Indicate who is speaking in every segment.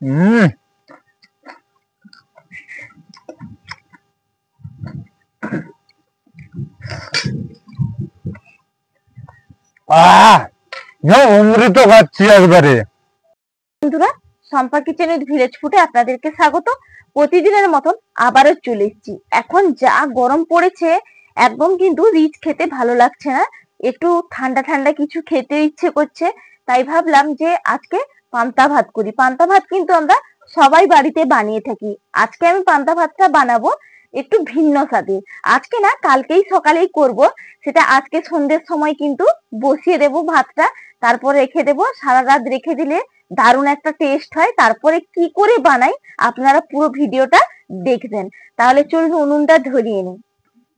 Speaker 1: হুম। অমৃত খাচ্ছি একবারে।
Speaker 2: বন্ধুরা, শম্পা কিচেন উইথ ভিলেজ ফুডে আপনাদেরকে স্বাগত। প্রতিদিনের মতন আবারও চলে এসেছি। এখন যা গরম পড়েছে, একদম কিন্তু রিচ খেতে ভালো লাগছে না, একটু ঠান্ডা ঠান্ডা কিছু খেতে ইচ্ছে করছে। তাই ভাবলাম যে আজকে পান্তা ভাত করি। পান্তা ভাত কিন্তু আমরা সবাই বাড়িতে বানিয়ে থাকি। আজকে আমি পান্তা ভাতটা বানাবো একটু ভিন্ন স্বাদে। আজকে না, কালকেই সকালেই করব। সেটা আজকে সন্ধ্যের সময় কিন্তু বসিয়ে দেব ভাতটা, তারপর রেখে দেব। সারা রাত রেখে দিলে দারুণ একটা টেস্ট হয়। তারপরে কি করে বানাই আপনারা পুরো ভিডিওটা দেখবেন। তাহলে চলুন উনুনটা ধরিয়ে নিই।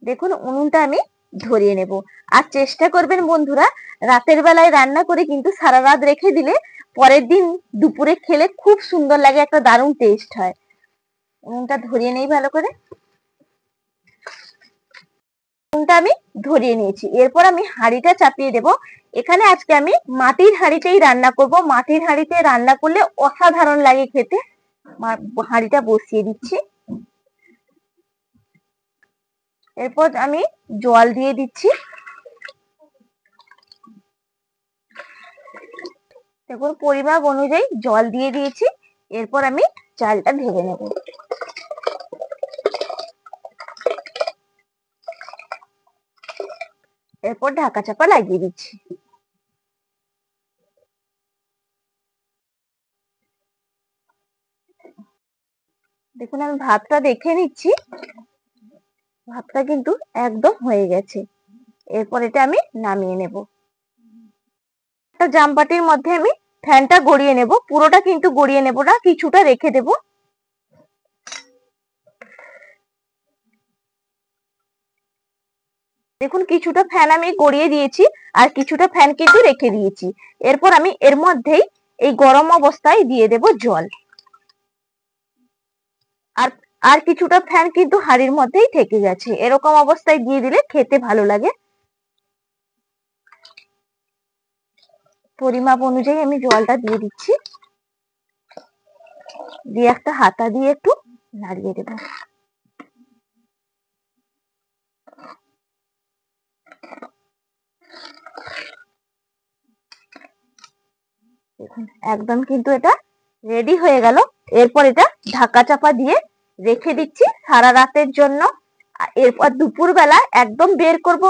Speaker 2: দেখুন, উনুনটা আমি ধরিয়ে নেব। আর চেষ্টা করবেন বন্ধুরা, রাতের বেলায় রান্না করে কিন্তু সারা রাত রেখে দিলে পরের দিন দুপুরে খেলে খুব সুন্দর লাগে, একটা দারুণ টেস্ট হয়। উনুনটা ধরিয়ে নেই ভালো করে। উনুনটা আমি ধরিয়ে নিয়েছি। এরপর আমি হাঁড়িটা চাপিয়ে দেব। এখানে আজকে আমি মাটির হাঁড়িতেই রান্না করব। মাটির হাঁড়িতে রান্না করলে অসাধারণ লাগে খেতে। হাঁড়িটা বসিয়ে দিচ্ছি। এরপর আমি জল দিয়ে দিচ্ছি। দেখুন, পরিমাপ অনুযায়ী জল দিয়ে দিয়েছি। এরপর আমি চালটা ভেজে নেব। এরপর ঢাকা চাপা লাগিয়ে দিচ্ছি। দেখুন, আমি ভাতটা দেখে নিচ্ছি। ভাতটা কিন্তু একদম হয়ে গেছে। এরপর এটা আমি নামিয়ে নেব। একটা জামবাটির মধ্যে আমি ফ্যানটা গড়িয়ে নেব। পুরোটা কিন্তু গড়িয়ে নেব না, কিছুটা রেখে দেব। দেখুন, কিছুটা ফ্যান আমি গড়িয়ে দিয়েছি, আর কিছুটা ফ্যান কিন্তু রেখে দিয়েছি। এরপর আমি এর মধ্যেই এই গরম অবস্থায় দিয়ে দেব জল। আর আর কিছুটা ফ্যান কিন্তু হাঁড়ির মধ্যেই থেকে গেছে। এরকম অবস্থায় দিয়ে দিলে খেতে ভালো লাগে। পরিমাপ অনুযায়ী আমি জলটা দিয়ে দিচ্ছি। দিয়ে একটা হাতা দিয়ে একটু নাড়িয়ে দেব। দেখুন, একদম কিন্তু এটা রেডি হয়ে গেল। এরপর এটা ঢাকা চাপা দিয়ে রেখে দিচ্ছি সারা রাতের জন্য। এরপর দুপুর বেলা একদম বের করব।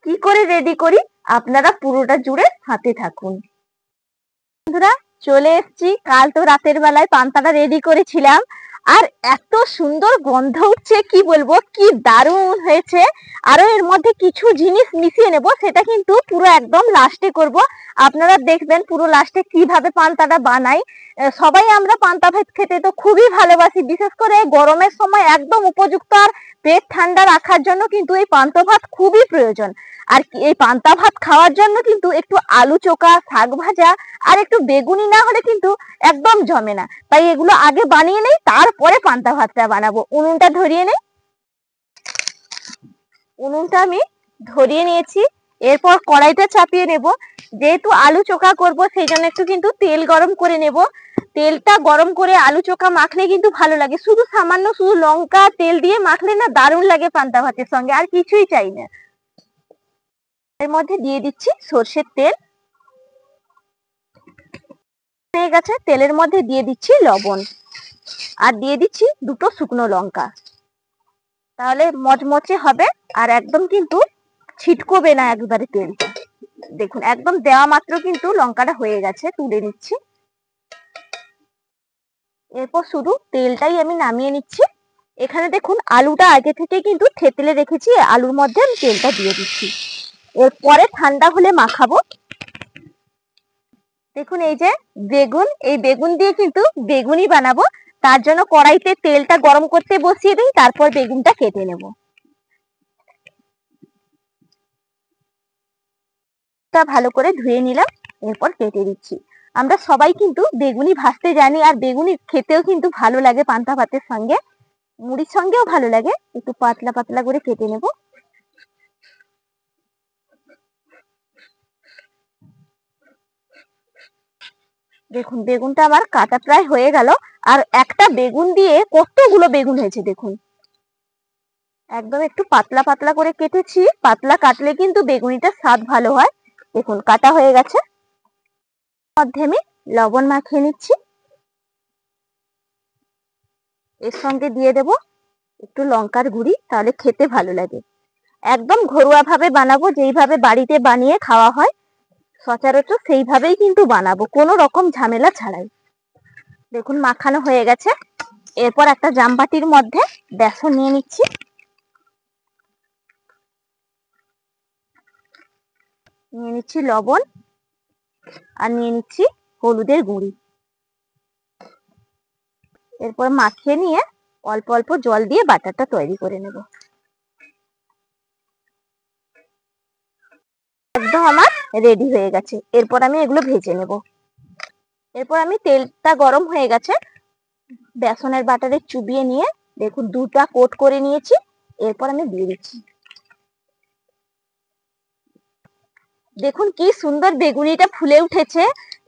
Speaker 2: কি করে রেডি করি আপনারা পুরোটা জুড়ে হাতে থাকুন। বন্ধুরা, চলে এসেছি। কাল তো রাতের বেলায় পান্তাটা রেডি করেছিলাম, আর এত সুন্দর গন্ধ উঠছে, কি বলবো, কি দারুণ হয়েছে। আরো এর মধ্যে কিছু জিনিস মিশিয়ে নেব, সেটা কিন্তু পুরো একদম লাস্টে করব। আপনারা দেখবেন পুরো লাস্টে কিভাবে পান্তাটা বানাই। সবাই আমরা পান্তা ভাত খেতে তো খুবই ভালোবাসি, বিশেষ করে গরমের সময় একদম উপযুক্ত। আর পেট ঠান্ডা রাখার জন্য কিন্তু এই পান্তা ভাত খুবই প্রয়োজন। আর এই পান্তা ভাত খাওয়ার জন্য কিন্তু একটু আলু চোখা, শাক ভাজা আর একটু বেগুনি না হলে কিন্তু একদম জমে না। তাই এগুলো আগে বানিয়ে নেই, তারপরে পান্তা ভাতটা বানাবো। উনুনটা ধরিয়ে নেই। উনুনটা আমি ধরিয়ে নিয়েছি। এরপর কড়াইটা চাপিয়ে নেব। যেহেতু আলু চোখা করব, সেই জন্য একটু কিন্তু তেল গরম করে নেব। তেলটা গরম করে আলু চোখা মাখলে কিন্তু ভালো লাগে। শুধু সামান্য শুধু লঙ্কা তেল দিয়ে মাখলে না, দারুণ লাগে পান্তা ভাতের সঙ্গে, আর কিছুই চাই না। এর মধ্যে দিয়ে দিচ্ছি সর্ষের তেল। হয়ে গেছে, তেলের মধ্যে দিয়ে দিচ্ছি লবণ, আর দিয়ে দিচ্ছি দুটো শুকনো লঙ্কা। তাহলে মচমচে হবে, আর একদম কিন্তু ছিটকবে না একবারে তেলটা। দেখুন, একদম দেওয়া মাত্র কিন্তু লঙ্কাটা হয়ে গেছে, তুলে নিচ্ছি। এরপর শুধু তেলটাই আমি নামিয়ে নিচ্ছি। এখানে দেখুন, আলুটা আগে থেকে কিন্তু থেতলে রেখেছি। আলুর মধ্যে আমি তেলটা দিয়ে দিচ্ছি। এরপরে ঠান্ডা হলে মাখাবো। দেখুন, এই যে বেগুন, এই বেগুন দিয়ে কিন্তু বেগুনি বানাবো। তার জন্য কড়াইতে তেলটা গরম করতে বসিয়ে দিই, তারপর বেগুনটা কেটে নেব। ভালো করে ধুয়ে নিলাম, এরপর কেটে দিচ্ছি। আমরা সবাই কিন্তু বেগুনি ভাজতে জানি, আর বেগুনি খেতেও কিন্তু ভালো লাগে পান্তা ভাতের সঙ্গে, মুড়ির সঙ্গেও ভালো লাগে। একটু পাতলা পাতলা করে কেটে নেব। দেখুন বেগুনটা আমার কাটা প্রায় হয়ে গেল। আর একটা বেগুন দিয়ে কতগুলো বেগুন হয়েছে দেখুন। একদম একটু পাতলা পাতলা করে কেটেছি, পাতলা কাটলে কিন্তু বেগুনিটার স্বাদ ভালো হয়। দেখুন কাটা হয়ে গেছে। মধ্যে আমি লবণ মাখিয়ে নিচ্ছি, এর সঙ্গে দিয়ে দেব একটু লঙ্কার গুঁড়ি, তাহলে খেতে ভালো লাগে। একদম ঘরোয়া ভাবে বানাবো, যেইভাবে বাড়িতে বানিয়ে খাওয়া হয় সচরাচর সেইভাবেই কিন্তু বানাবো, কোনো রকম ঝামেলা ছাড়াই। দেখুন মাখানো হয়ে গেছে। এরপর একটা জামবাটির মধ্যে বেসন নিয়ে নিচ্ছি, নিয়ে নিচ্ছি লবণ, আর নিয়ে নিচ্ছি হলুদের গুঁড়ি। এরপর মাখিয়ে নিয়ে অল্প অল্প জল দিয়ে বাটারটা তৈরি করে নেব। একদম আমার রেডি হয়ে গেছে। এরপর আমি এগুলো ভেজে নেব। এরপর আমি তেলটা গরম হয়ে গেছে, বেসনের বাটারে চুবিয়ে নিয়ে দেখুন দুটা কোট করে নিয়েছি। এরপর আমি দিয়ে দিচ্ছি। দেখুন কি সুন্দর বেগুনিটা ফুলে উঠেছে।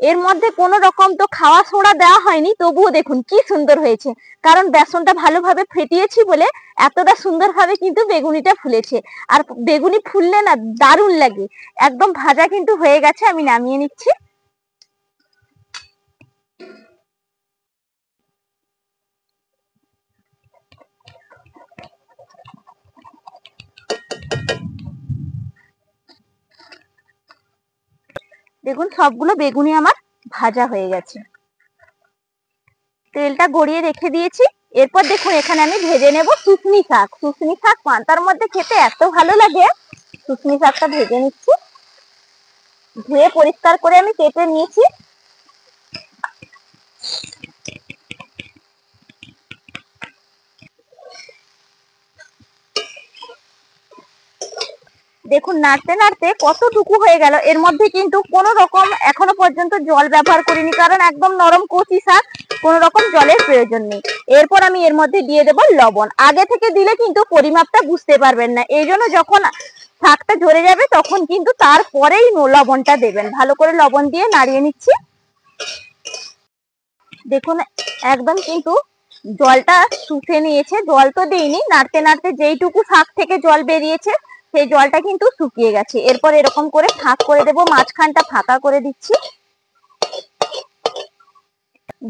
Speaker 2: এর মধ্যে কোনো রকম তো খাওয়া সোডা দেওয়া হয়নি, তবুও দেখুন কি সুন্দর হয়েছে। কারণ বেসনটা ভালোভাবে ফেটিয়েছি বলে এতটা সুন্দরভাবে কিন্তু বেগুনিটা ফুলেছে। আর বেগুনি ফুললে না দারুণ লাগে। একদম ভাজা কিন্তু হয়ে গেছে, আমি নামিয়ে নিচ্ছি। দেখুন সবগুলো বেগুনি আমার ভাজা হয়ে গেছে। তেলটা গড়িয়ে রেখে দিয়েছি। এরপর দেখুন এখানে আমি ভেজে নেব শুশনি শাক। শুশনি শাক পান্তার মধ্যে খেতে এত ভালো লাগে। শুশনি শাকটা ভেজে নিচ্ছি, ধুয়ে পরিষ্কার করে আমি কেটে নিয়েছি। দেখুন নাড়তে নাড়তে কতটুকু হয়ে গেল। এর মধ্যে কিন্তু কোনো রকম এখনো পর্যন্ত জল ব্যবহার করিনি, কারণ একদম নরম কচি শাক, কোনো রকম জলের প্রয়োজন নেই। এরপর আমি এর মধ্যে দিয়ে দেব লবণ। আগে থেকে দিলে কিন্তু পরিমাপটা বুঝতে পারবেন না, এই জন্য যখন শাকটা ঝরে যাবে তখন কিন্তু তারপরেই লবণটা দেবেন। ভালো করে লবণ দিয়ে নাড়িয়ে নিচ্ছি। দেখুন একদম কিন্তু জলটা শুষে নিয়েছে, জল তো দিইনি, নাড়তে নাড়তে যেইটুকু শাক থেকে জল বেরিয়েছে সেই জলটা কিন্তু শুকিয়ে গেছে। এরপর এরকম করে ফাঁক করে দেব, মাঝখানটা ফাঁকা করে দিচ্ছি।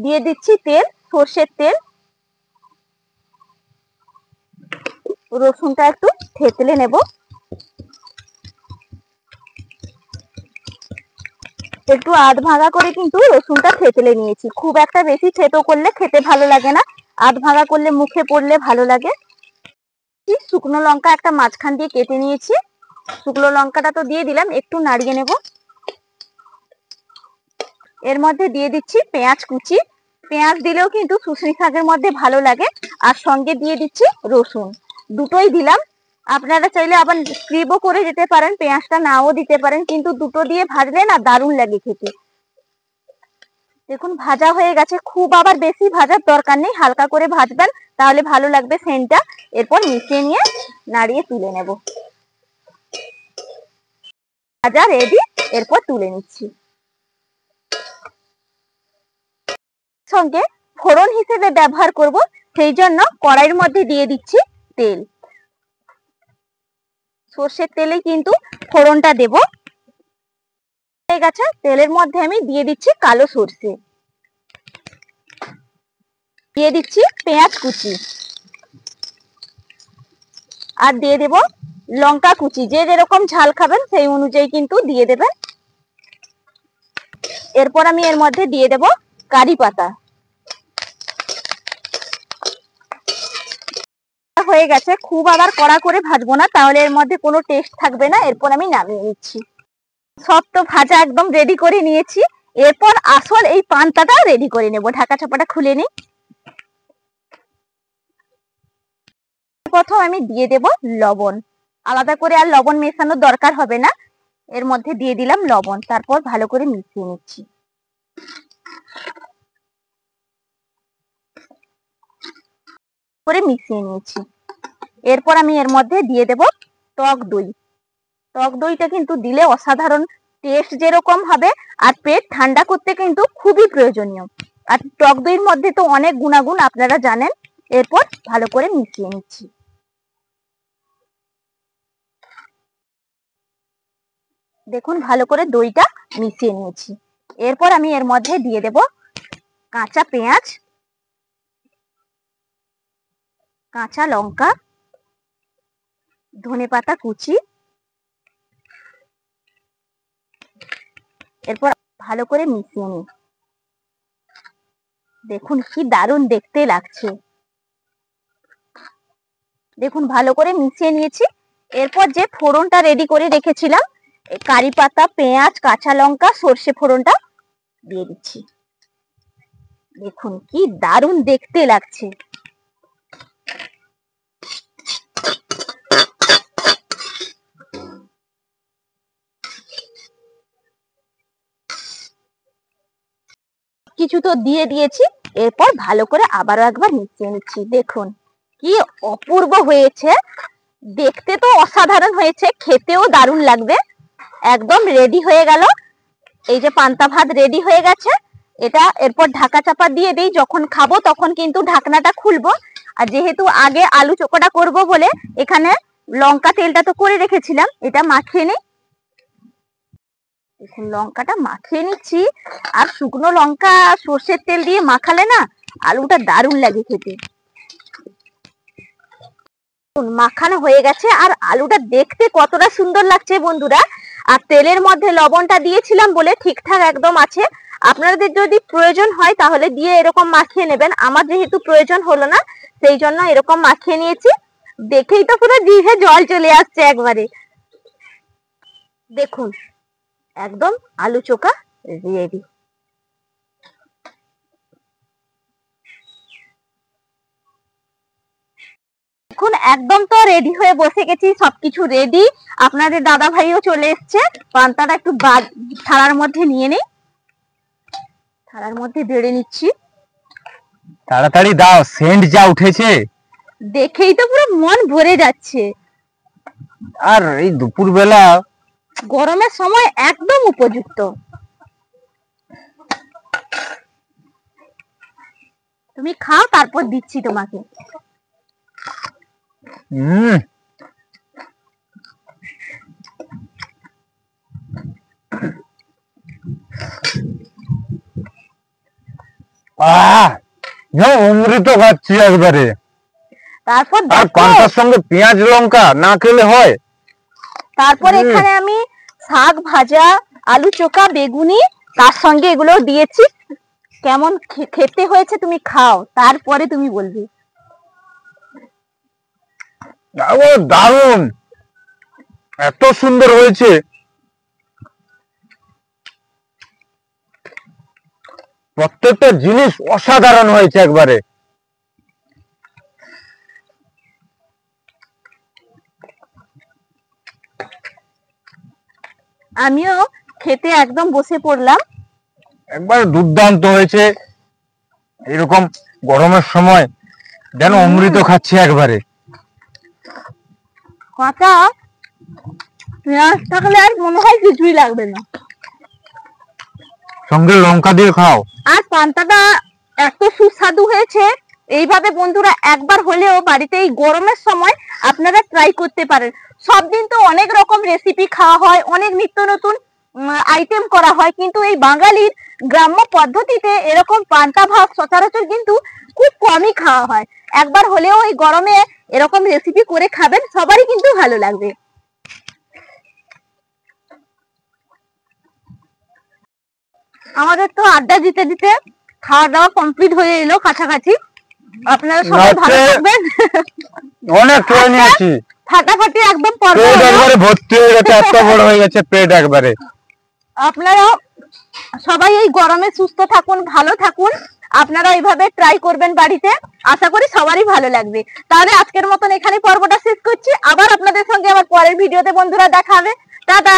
Speaker 2: দিয়ে দিচ্ছি তেল, সর্ষের তেল। রসুনটা একটু থেতলে নেব। একটু আধ ভাঙা করে কিন্তু রসুনটা থেতলে নিয়েছি। খুব একটা বেশি থেতো করলে খেতে ভালো লাগে না, আধ ভাঙা করলে মুখে পড়লে ভালো লাগে। শুকনো লঙ্কা একটা মাঝখান দিয়ে কেটে নিয়েছি, শুকনো লঙ্কাটা তো দিয়ে দিলাম, একটু নাড়িয়ে নেব। এর মধ্যে দিয়ে দিচ্ছি পেঁয়াজ কুচি। পেঁয়াজ দিলেও কিন্তু শুশনি শাকের মধ্যে ভালো লাগে। আর সঙ্গে দিয়ে দিচ্ছি রসুন, দুটোই দিলাম। আপনারা চাইলে আবার স্কিপও করে দিতে পারেন, পেঁয়াজটা নাও দিতে পারেন, কিন্তু দুটো দিয়ে ভাজলে না দারুণ লাগে খেতে। দেখুন ভাজা হয়ে গেছে, খুব আবার বেশি ভাজার দরকার নেই, হালকা করে ভাজবেন তাহলে ভালো লাগবে সেন্টটা। এরপর মিশিয়ে নিয়ে নাড়িয়ে তুলে নেব। ভাজা রেডি, এরপর তুলে নিচ্ছি। সঙ্গে ফোড়ন হিসেবে ব্যবহার করব, সেই জন্য কড়াইয়ের মধ্যে দিয়ে দিচ্ছি তেল। সর্ষের তেলে কিন্তু ফোড়নটা দেব। হয়ে গেছে, তেলের মধ্যে আমি দিয়ে দিচ্ছি কালো সর্ষে, দিয়ে দিচ্ছি পেঁয়াজ কুচি, আর দিয়ে দেব লঙ্কা কুচি। যে যেরকম ঝাল খাবেন সেই অনুযায়ী কিন্তু দিয়ে দেবেন। এরপর আমি এর মধ্যে দিয়ে দেব কারি পাতা। হয়ে গেছে, খুব আবার কড়া করে ভাজবো না, তাহলে এর মধ্যে কোনো টেস্ট থাকবে না। এরপর আমি নামিয়ে নিচ্ছি। সব তো ভাজা একদম রেডি করে নিয়েছি। এরপর আসল এই পান্তাটা রেডি করে নেব। ঢাকা চাপাটা খুলে নিই। প্রথম আমি দিয়ে দেব লবণ। আলাদা করে আর লবণ মেশানোর দরকার হবে না, এর মধ্যে দিয়ে দিলাম লবণ। তারপর ভালো করে মিশিয়ে নিচ্ছি। করে মিশিয়ে নিয়েছি। এরপর আমি এর মধ্যে দিয়ে দেব টক দই। টক দইটা কিন্তু দিলে অসাধারণ টেস্ট যেরকম হবে আর পেট ঠান্ডা করতে কিন্তু খুবই প্রয়োজনীয়। আর টক দইয়ের মধ্যে তো অনেক গুণাগুণ আপনারা জানেন। এরপর ভালো করে মিশিয়ে নিচ্ছি। দেখুন ভালো করে দইটা মিশিয়ে নিয়েছি। এরপর আমি এর মধ্যে দিয়ে দেব কাঁচা পেঁয়াজ, কাঁচা লঙ্কা, ধনেপাতা কুচি। এরপর ভালো করে মিশিয়ে নিই। দেখুন কি দারুণ দেখতে লাগছে। দেখুন ভালো করে মিশিয়ে নিয়েছি। এরপর যে ফোড়নটা রেডি করে রেখেছিলাম, কারি পাতা, পেঁয়াজ, কাঁচা লঙ্কা, সর্ষে ফোড়নটা দিয়ে দিচ্ছি। দেখুন কি দারুণ দেখতে লাগছে। কিছু তো দিয়ে দিয়েছি। এরপর ভালো করে আবারও একবার মিশিয়ে নিচ্ছি। দেখুন কি অপূর্ব হয়েছে, দেখতে তো অসাধারণ হয়েছে, খেতেও দারুণ লাগবে। একদম রেডি হয়ে গেল। এই যে পান্তা ভাত রেডি হয়ে গেছে। এটা এরপর ঢাকা চাপা দিয়ে দিই। যখন খাবো তখন কিন্তু ঢাকনাটা খুলবো। আর যেহেতু আগে আলু চোখাটা করব বলে এখানে লঙ্কা তেলটা তো করে রেখেছিলাম, এটা মাখিয়ে নিই। দেখুন লঙ্কাটা মাখিয়ে নিচ্ছি। আর শুকনো লঙ্কা সর্ষের তেল দিয়ে মাখালে না আলুটা দারুণ লাগে খেতে। মাখানো হয়ে গেছে আর আলুটা দেখতে কতটা সুন্দর লাগছে বন্ধুরা। আর তেলের মধ্যে লবণটা দিয়েছিলাম বলে ঠিকঠাক একদম আছে। আপনাদের যদি প্রয়োজন হয় তাহলে দিয়ে এরকম মাখিয়ে নেবেন। আমার যেহেতু প্রয়োজন হলো না সেই জন্য এরকম মাখিয়ে নিয়েছি। দেখেই তো পুরো জিভে জল চলে আসছে একবারে। দেখুন একদম আলু চোখা রেডি। এখন একদম তো রেডি হয়ে বসে গেছি, সবকিছু রেডি। আপনাদের দাদা ভাইও চলে এসছে। পান্তাটা একটু থালার মধ্যে নিয়ে নেই, থালার মধ্যে বেড়ে নিচ্ছি।
Speaker 1: তাড়াতাড়ি দাও, সেন্ট যা উঠেছে,
Speaker 2: দেখেই তো পুরো মন ভরে যাচ্ছে।
Speaker 1: আর এই দুপুর বেলা
Speaker 2: গরমের সময় একদম উপযুক্ত। তুমি খাও, তারপর দিচ্ছি তোমাকে।
Speaker 1: অমৃত খাচ্ছি একবারে।
Speaker 2: তারপর
Speaker 1: আর পান্তার সঙ্গে পেঁয়াজ লঙ্কা না খেলে হয়।
Speaker 2: তারপর এখানে আমি শাক ভাজা, আলু চোখা, বেগুনি তার সঙ্গে এগুলো দিয়েছি। কেমন খেতে হয়েছে তুমি খাও, তারপরে তুমি বলবে।
Speaker 1: দারুণ, এত সুন্দর হয়েছে। প্রত্যেকটা জিনিস অসাধারণ হয়েছে একবারে।
Speaker 2: আমিও খেতে একদম বসে পড়লাম।
Speaker 1: একবার দুর্দান্ত হয়েছে। এরকম গরমের সময় যেন অমৃত খাচ্ছি একবারে।
Speaker 2: কাঁচা পেঁয়াজ থাকলে আর মনে হয় কিছুই লাগবে না,
Speaker 1: সঙ্গে লঙ্কা দিয়ে খাও।
Speaker 2: আর পান্তাটা এত সুস্বাদু হয়েছে। এইভাবে বন্ধুরা একবার হলেও বাড়িতে এই গরমের সময় আপনারা ট্রাই করতে পারেন। সব দিন তো অনেক রকম রেসিপি খাওয়া হয়, অনেক নিত্য নতুন আইটেম করা হয়, কিন্তু এই বাঙালির গ্রাম্য পদ্ধতিতে এরকম পান্তা ভাত সচরাচর কিন্তু খুব কমই খাওয়া হয়। একবার হলেও এই গরমে এরকম রেসিপি করে খাবেন, সবারই কিন্তু ভালো লাগবে। আমাদের তো আড্ডা দিতে দিতে খাওয়া দাওয়া কমপ্লিট হয়ে এলো কাছাকাছি। আপনারা সবাই ভালো থাকবেন।
Speaker 1: অনেক খেয়ে নিয়েছি,
Speaker 2: ফাটাফাটি একদম পর্ব
Speaker 1: পেট একবারে ভর্তি হয়ে গেছে, এত বড় হয়ে গেছে পেট একবারে।
Speaker 2: আপনারা সবাই এই গরমে সুস্থ থাকুন, ভালো থাকুন। আপনারা এইভাবে ট্রাই করবেন বাড়িতে, আশা করি সবারই ভালো লাগবে। তাহলে আজকের মতন এখানে পর্বটা শেষ করছি। আবার আপনাদের সঙ্গে আমার পরের ভিডিওতে বন্ধুরা দেখা হবে। টাটা।